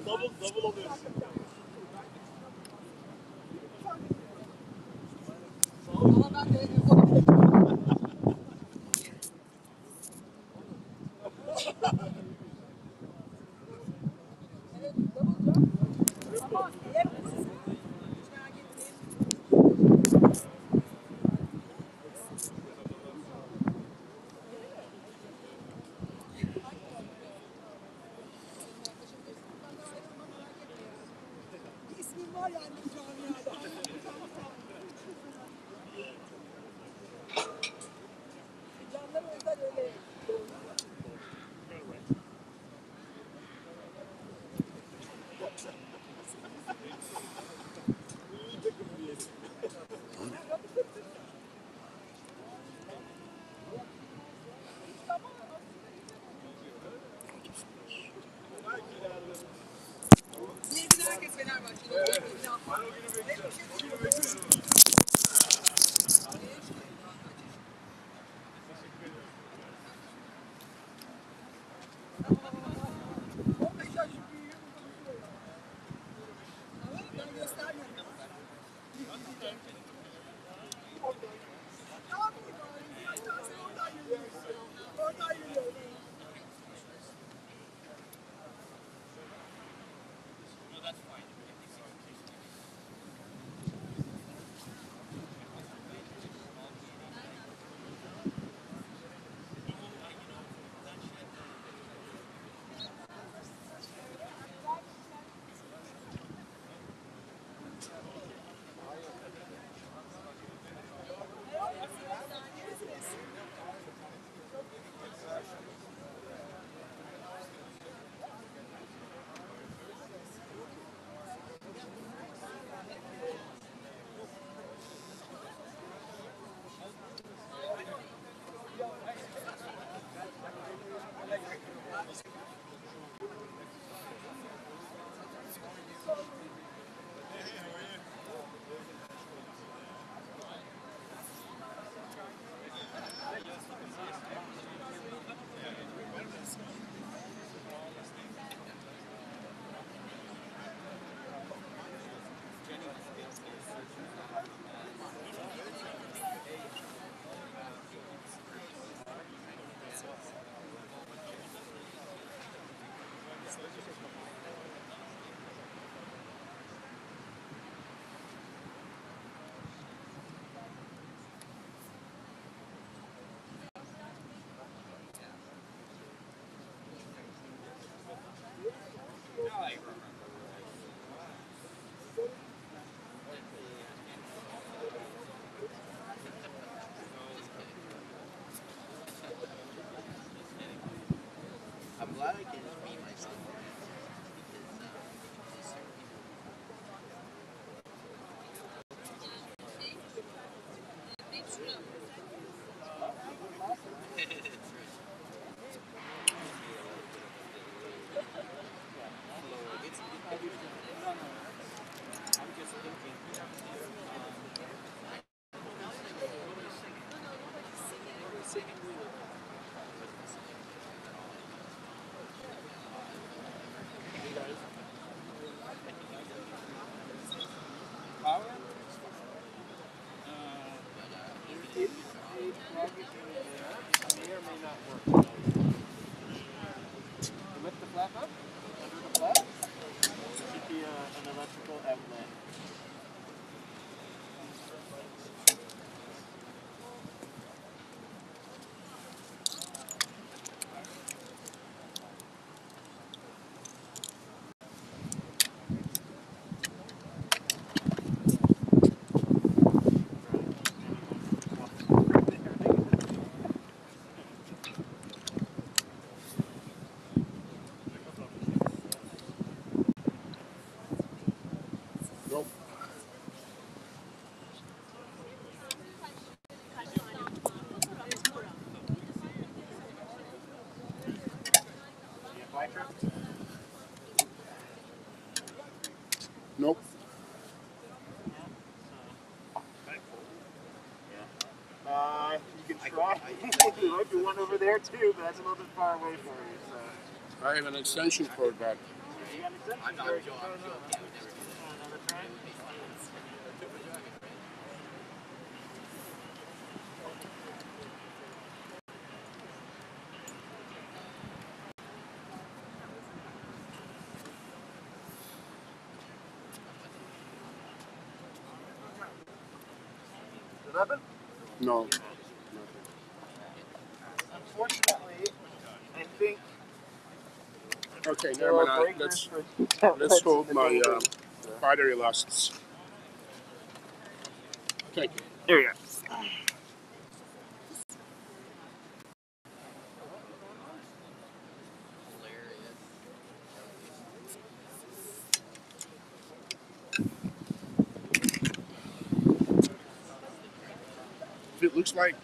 Double oluyor. Ama ben de one over there too, but that's a little bit far away for you. So. I have an extension cord back. You got an extension cord? Another fan? No. Unfortunately, I think. Okay, never mind. Let's hold my battery lasts. Thank you. There you go. It looks like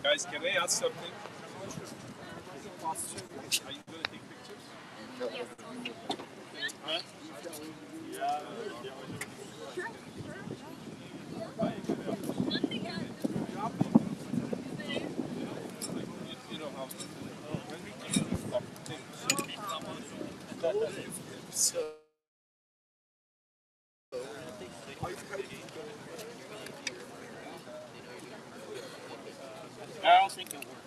Guys, can I ask something? Are you going to take pictures? Yes. Huh? Yeah. You know how when we can stop, so I don't think it works.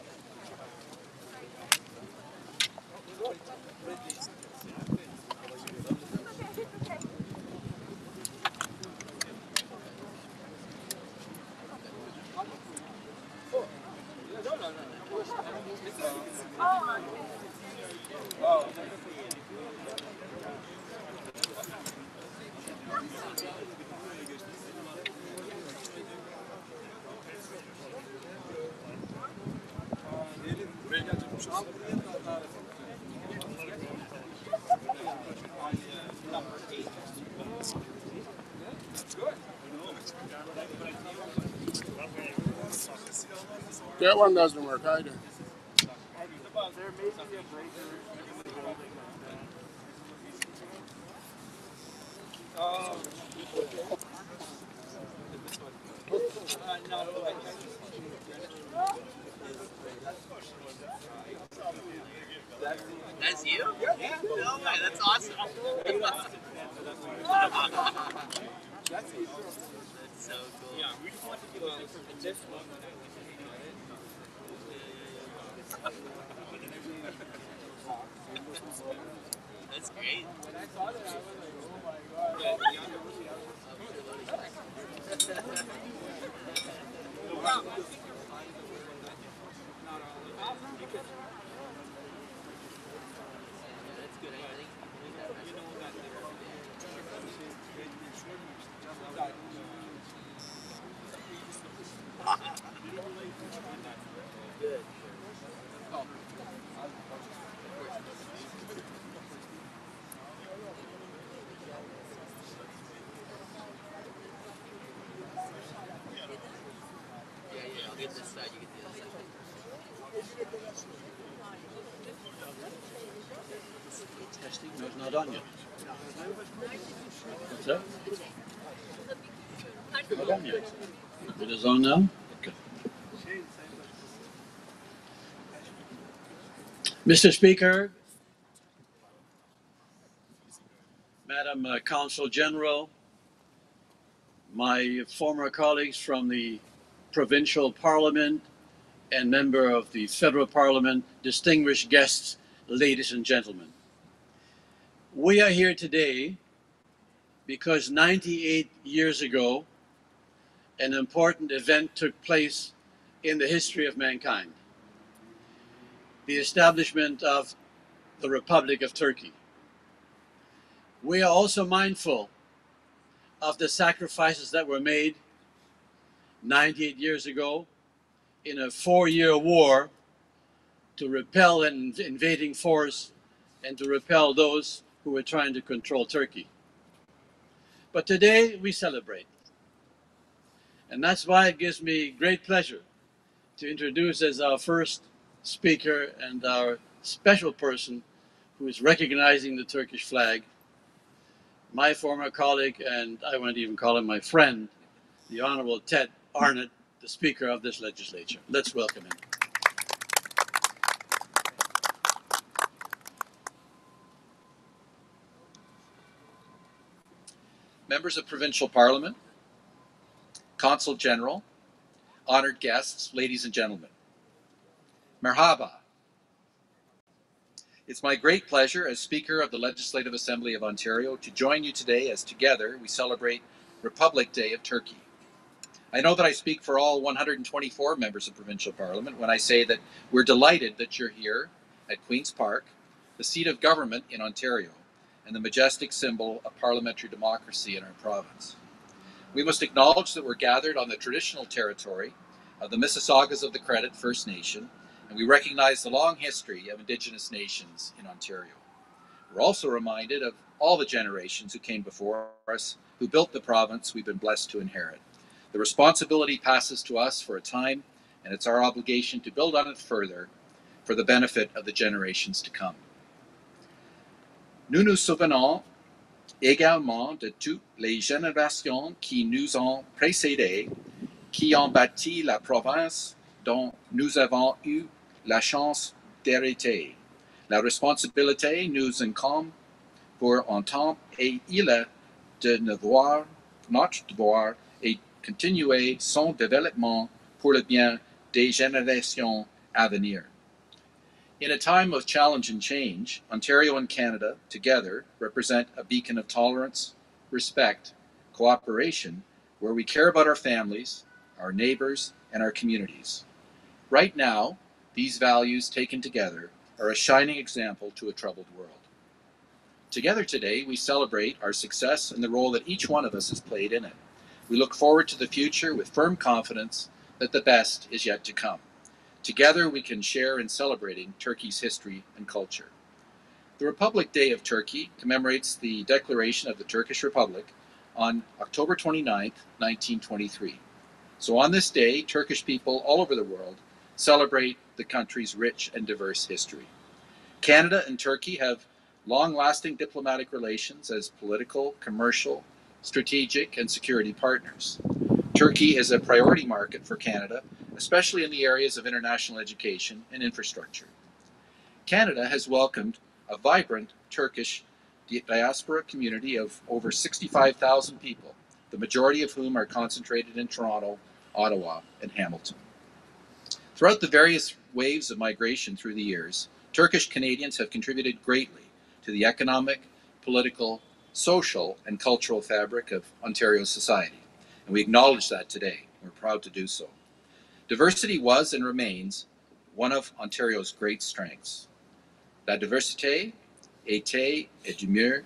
that one doesn't work either. There may be a breaker. That's you? Yeah. No way, that's awesome. That's so cool. yeah, we just want to give a this one. That's great. When I saw that, I was like, oh my god. That's good. I think you know that good. Yeah, I'll get this side, you get the other side. Testing, no, it's not on yet. What's that? Not on yet. It is on now? Okay. Mr. Speaker, Madam Madam Consul General, my former colleagues from the Provincial Parliament and member of the Federal Parliament, distinguished guests, ladies and gentlemen. We are here today because 98 years ago, an important event took place in the history of mankind. The establishment of the Republic of Turkey. We are also mindful of the sacrifices that were made 98 years ago in a 4-year war to repel an invading force and to repel those who were trying to control Turkey. But today we celebrate. And that's why it gives me great pleasure to introduce as our first speaker and our special person who is recognizing the Turkish flag, my former colleague, and I want to even call him my friend, the Honorable Ted Arnott, the Speaker of this legislature. Let's welcome him. Members of Provincial Parliament, Consul General, honored guests, ladies and gentlemen. Merhaba. It's my great pleasure as Speaker of the Legislative Assembly of Ontario to join you today as together we celebrate Republic Day of Turkey. I know that I speak for all 124 members of Provincial Parliament when I say that we're delighted that you're here at Queen's Park, the seat of government in Ontario, and the majestic symbol of parliamentary democracy in our province. We must acknowledge that we're gathered on the traditional territory of the Mississaugas of the Credit First Nation, and we recognize the long history of Indigenous nations in Ontario. We're also reminded of all the generations who came before us, who built the province we've been blessed to inherit. The responsibility passes to us for a time, and it's our obligation to build on it further for the benefit of the generations to come. Nous nous souvenons également de toutes les générations qui nous ont précédés, qui ont bâti la province dont nous avons eu la chance d'hériter. La responsabilité nous incombe pour un temps et il est de notre devoir et continuer son développement pour le bien des générations à venir. In a time of challenge and change, Ontario and Canada together represent a beacon of tolerance, respect, cooperation, where we care about our families, our neighbors, and our communities. Right now, these values taken together are a shining example to a troubled world. Together today, we celebrate our success and the role that each one of us has played in it. We look forward to the future with firm confidence that the best is yet to come. Together we can share in celebrating Turkey's history and culture. The Republic Day of Turkey commemorates the declaration of the Turkish Republic on October 29th, 1923. So on this day, Turkish people all over the world celebrate the country's rich and diverse history. Canada and Turkey have long-lasting diplomatic relations as political, commercial, strategic, and security partners. Turkey is a priority market for Canada, especially in the areas of international education and infrastructure. Canada has welcomed a vibrant Turkish diaspora community of over 65,000 people, the majority of whom are concentrated in Toronto, Ottawa, and Hamilton. Throughout the various waves of migration through the years, Turkish Canadians have contributed greatly to the economic, political, social, and cultural fabric of Ontario's society. And we acknowledge that today. We're proud to do so. Diversity was and remains one of Ontario's great strengths. La diversité était et demeure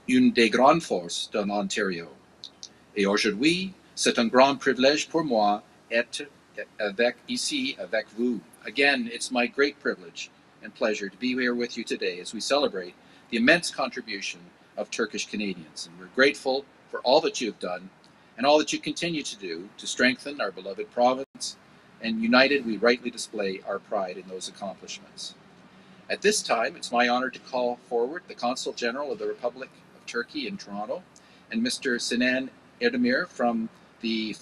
une des grandes forces de l'Ontario. Et aujourd'hui, c'est un grand privilège pour moi d'être ici avec vous. Again, it's my great privilege and pleasure to be here with you today as we celebrate the immense contribution of Turkish Canadians. And we're grateful for all that you've done and all that you continue to do to strengthen our beloved province, and united we rightly display our pride in those accomplishments. At this time, it's my honor to call forward the Consul General of the Republic of Turkey in Toronto and Mr. Sinan Erdemir from the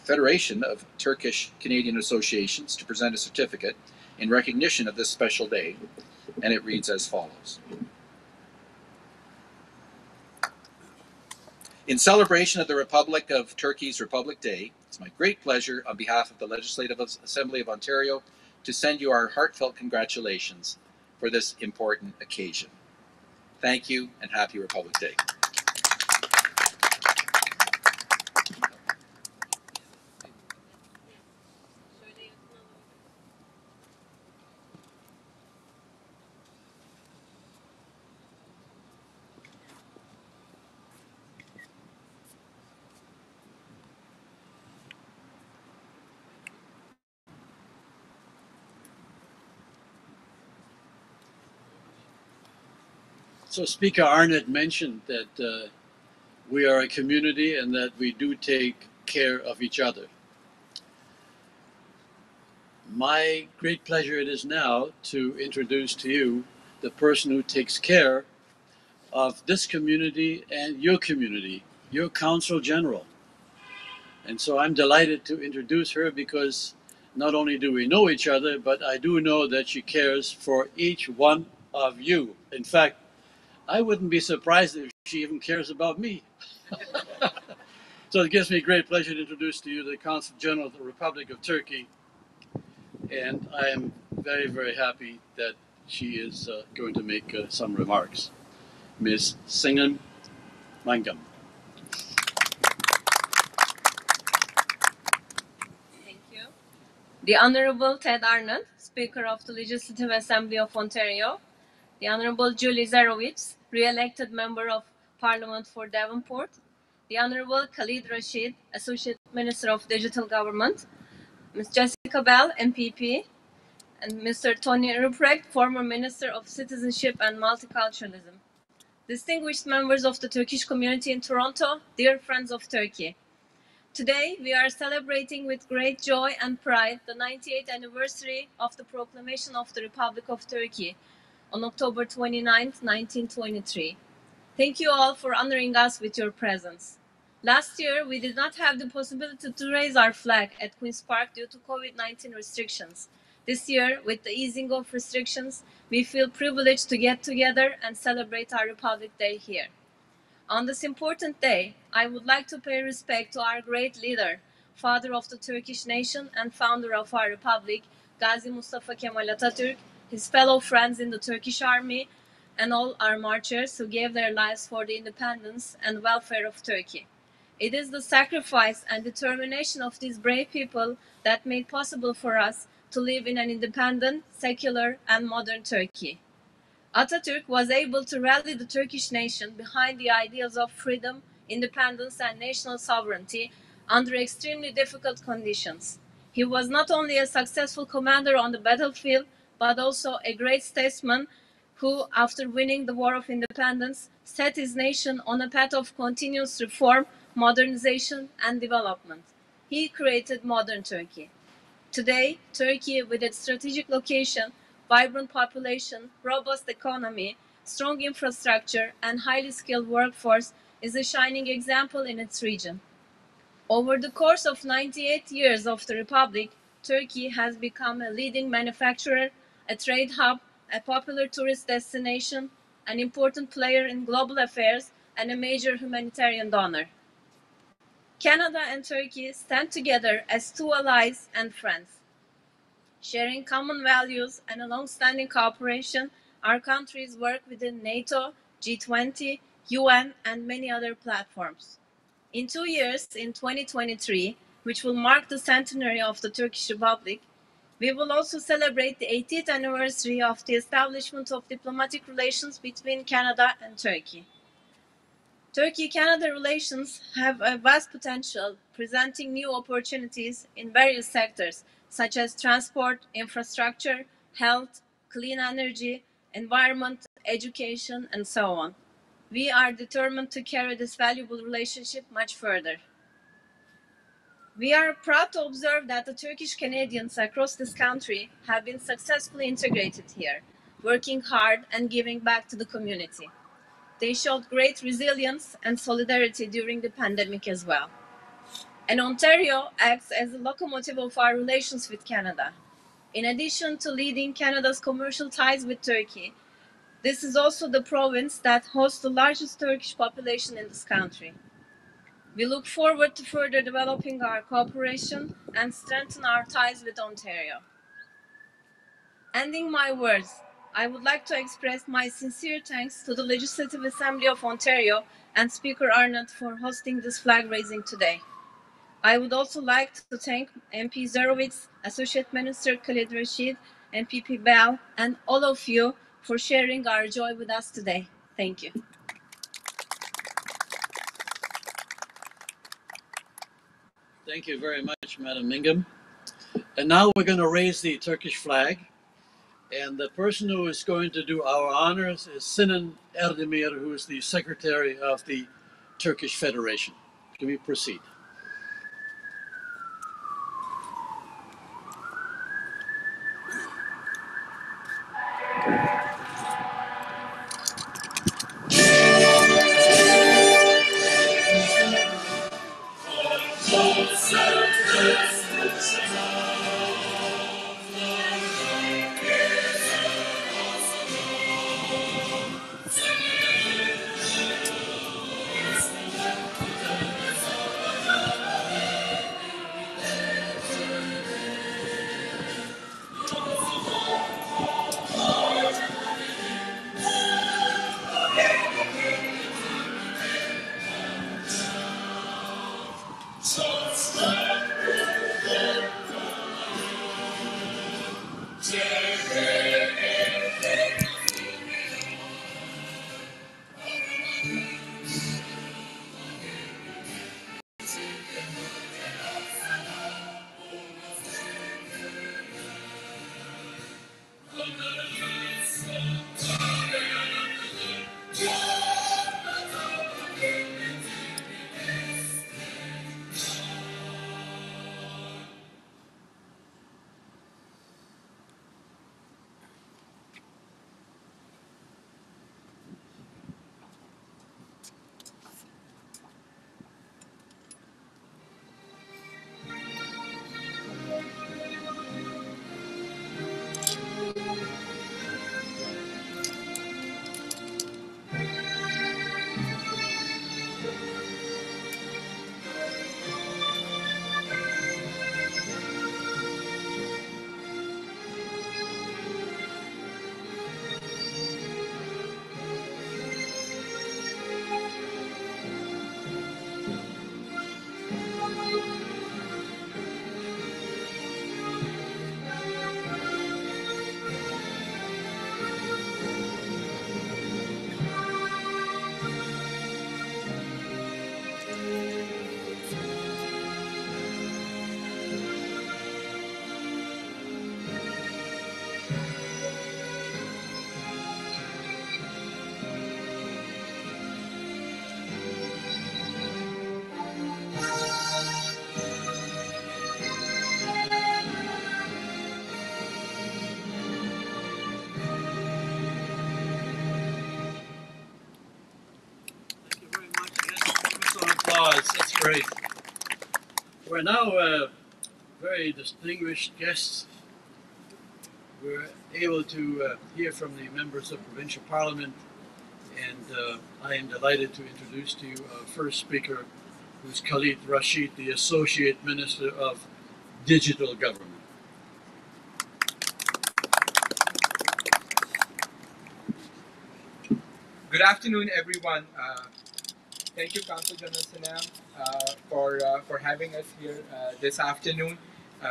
Federation of Turkish Canadian Associations to present a certificate in recognition of this special day, and it reads as follows. In celebration of the Republic of Turkey's Republic Day, it's my great pleasure on behalf of the Legislative Assembly of Ontario to send you our heartfelt congratulations for this important occasion. Thank you and happy Republic Day. So Speaker Arnott mentioned that we are a community and that we do take care of each other. My great pleasure it is now to introduce to you the person who takes care of this community and your Consul General. And so I'm delighted to introduce her because not only do we know each other, but I do know that she cares for each one of you. In fact, I wouldn't be surprised if she even cares about me. So it gives me great pleasure to introduce to you the Consul General of the Republic of Turkey. And I am very, very happy that she is going to make some remarks. Ms. Singen Mangam. Thank you. The Honorable Ted Arnott, Speaker of the Legislative Assembly of Ontario, the Honorable Julie Zarowicz, re-elected Member of Parliament for Devonport, the Honorable Khalid Rashid, Associate Minister of Digital Government, Ms. Jessica Bell, MPP, and Mr. Tony Ruprecht, former Minister of Citizenship and Multiculturalism. Distinguished members of the Turkish community in Toronto, dear friends of Turkey. Today, we are celebrating with great joy and pride the 98th anniversary of the proclamation of the Republic of Turkey on October 29, 1923. Thank you all for honoring us with your presence. Last year, we did not have the possibility to raise our flag at Queen's Park due to COVID-19 restrictions. This year, with the easing of restrictions, we feel privileged to get together and celebrate our Republic Day here. On this important day, I would like to pay respect to our great leader, father of the Turkish nation and founder of our republic, Gazi Mustafa Kemal Atatürk, his fellow friends in the Turkish army, and all our marchers who gave their lives for the independence and welfare of Turkey. It is the sacrifice and determination of these brave people that made possible for us to live in an independent, secular, and modern Turkey. Atatürk was able to rally the Turkish nation behind the ideals of freedom, independence, and national sovereignty under extremely difficult conditions. He was not only a successful commander on the battlefield, but also a great statesman who, after winning the War of Independence, set his nation on a path of continuous reform, modernization, and development. He created modern Turkey. Today, Turkey, with its strategic location, vibrant population, robust economy, strong infrastructure, and highly skilled workforce, is a shining example in its region. Over the course of 98 years of the Republic, Turkey has become a leading manufacturer, a trade hub, a popular tourist destination, an important player in global affairs, and a major humanitarian donor. Canada and Turkey stand together as two allies and friends. Sharing common values and a long-standing cooperation, our countries work within NATO, G20, UN, and many other platforms. In 2 years, in 2023, which will mark the centenary of the Turkish Republic, we will also celebrate the 80th anniversary of the establishment of diplomatic relations between Canada and Turkey. Turkey-Canada relations have a vast potential, presenting new opportunities in various sectors, such as transport, infrastructure, health, clean energy, environment, education, and so on. We are determined to carry this valuable relationship much further. We are proud to observe that the Turkish Canadians across this country have been successfully integrated here, working hard and giving back to the community. They showed great resilience and solidarity during the pandemic as well. And Ontario acts as the locomotive of our relations with Canada. In addition to leading Canada's commercial ties with Turkey, this is also the province that hosts the largest Turkish population in this country. We look forward to further developing our cooperation and strengthen our ties with Ontario. Ending my words, I would like to express my sincere thanks to the Legislative Assembly of Ontario and Speaker Arnott for hosting this flag raising today. I would also like to thank MP Zarowitz, Associate Minister Khalid Rashid, MPP Bell, and all of you for sharing our joy with us today. Thank you. Thank you very much, Madam Mingam. And now we're going to raise the Turkish flag. And the person who is going to do our honors is Sinan Erdemir, who is the Secretary of the Turkish Federation. Can we proceed? That's great. We're now very distinguished guests. We're able to hear from the members of Provincial Parliament, and I am delighted to introduce to you our first speaker, who's Khalid Rashid, the Associate Minister of Digital Government. Good afternoon, everyone. Thank you, Council General Sinam, for having us here this afternoon.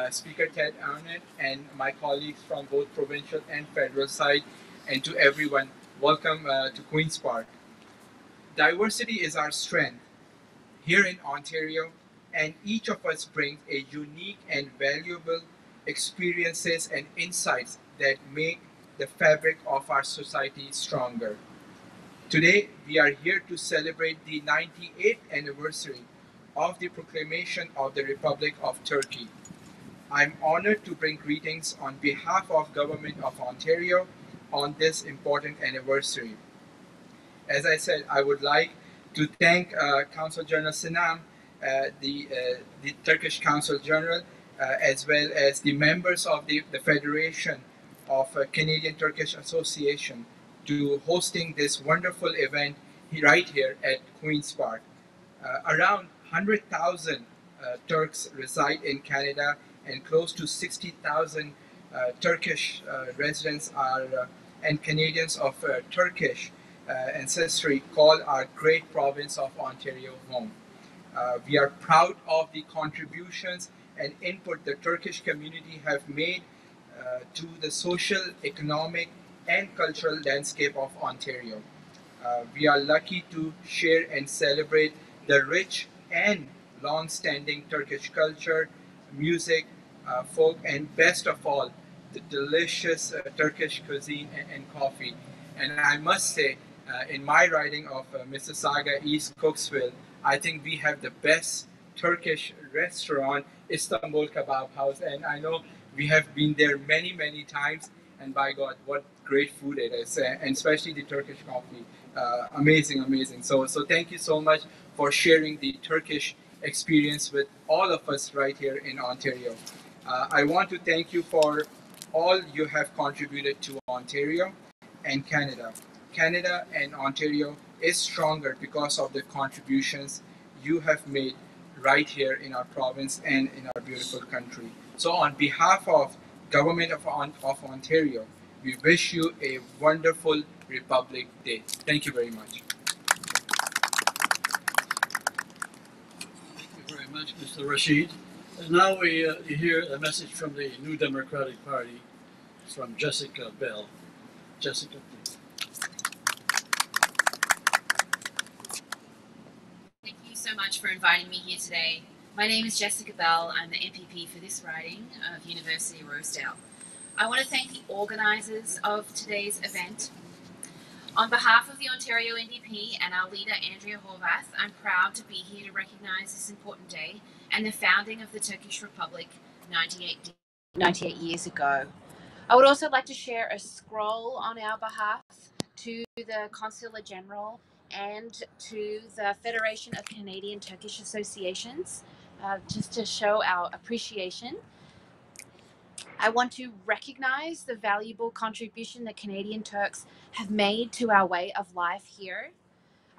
Speaker Ted Arnott and my colleagues from both provincial and federal side, and to everyone, welcome to Queen's Park. Diversity is our strength here in Ontario, and each of us brings a unique and valuable experiences and insights that make the fabric of our society stronger. Today, we are here to celebrate the 98th anniversary of the proclamation of the Republic of Turkey. I'm honored to bring greetings on behalf of Government of Ontario on this important anniversary. As I said, I would like to thank Council General Sinam, the Turkish Council General, as well as the members of the Federation of Canadian Turkish Association, to hosting this wonderful event right here at Queen's Park. Around 100,000 Turks reside in Canada, and close to 60,000 Turkish residents are and Canadians of Turkish ancestry call our great province of Ontario home. We are proud of the contributions and input the Turkish community have made to the social, economic, and cultural landscape of Ontario. We are lucky to share and celebrate the rich and long-standing Turkish culture, music, folk, and best of all, the delicious Turkish cuisine and coffee. And I must say, in my riding of Mississauga, East Cooksville, I think we have the best Turkish restaurant, Istanbul Kebab House, and I know we have been there many, many times, and by God, what great food it is, and especially the Turkish coffee. Amazing, amazing. So thank you so much for sharing the Turkish experience with all of us right here in Ontario. I want to thank you for all you have contributed to Ontario and Canada. Canada and Ontario is stronger because of the contributions you have made right here in our province and in our beautiful country. So on behalf of Government of Ontario, we wish you a wonderful Republic Day. Thank you very much. Thank you very much, Mr. Rashid. And now we hear a message from the New Democratic Party from Jessica Bell. Jessica, please. Thank you so much for inviting me here today. My name is Jessica Bell. I'm the MPP for this riding of University Rosedale. I want to thank the organisers of today's event. On behalf of the Ontario NDP and our leader Andrea Horvath, I'm proud to be here to recognise this important day and the founding of the Turkish Republic 98 years ago. I would also like to share a scroll on our behalf to the Consular General and to the Federation of Canadian Turkish Associations, just to show our appreciation. I want to recognise the valuable contribution that Canadian Turks have made to our way of life here.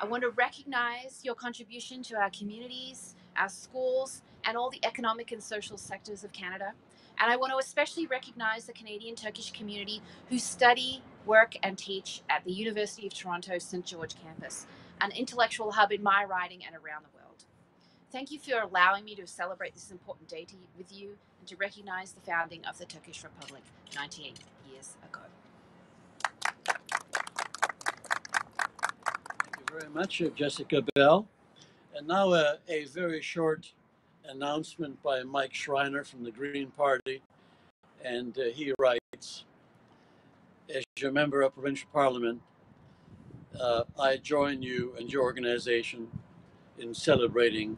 I want to recognise your contribution to our communities, our schools, and all the economic and social sectors of Canada. And I want to especially recognise the Canadian Turkish community who study, work, and teach at the University of Toronto St. George campus, an intellectual hub in my riding and around the world. Thank you for allowing me to celebrate this important day with you and to recognise the founding of the Turkish Republic 98 years ago. Thank you very much, Jessica Bell. And now a very short announcement by Mike Schreiner from the Green Party. And he writes, as your member of Provincial Parliament, I join you and your organization in celebrating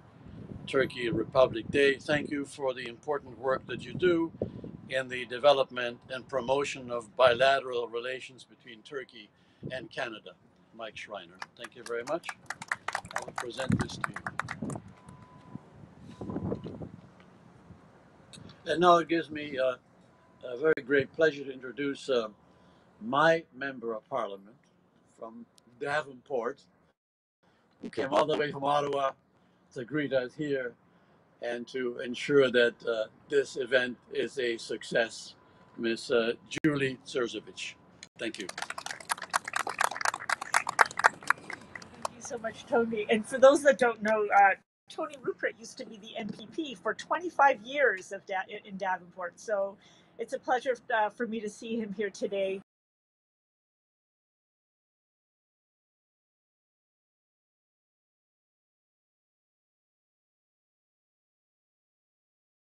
Turkey Republic Day. Thank you for the important work that you do in the development and promotion of bilateral relations between Turkey and Canada. Mike Schreiner, thank you very much. I will present this to you. And now it gives me a very great pleasure to introduce my member of Parliament from Davenport, who came all the way from Ottawa to greet us here and to ensure that this event is a success, Ms. Julie Czerzovic. Thank you. Thank you so much, Tony. And for those that don't know, Tony Rupert used to be the MPP for 25 years in Davenport. So it's a pleasure for me to see him here today.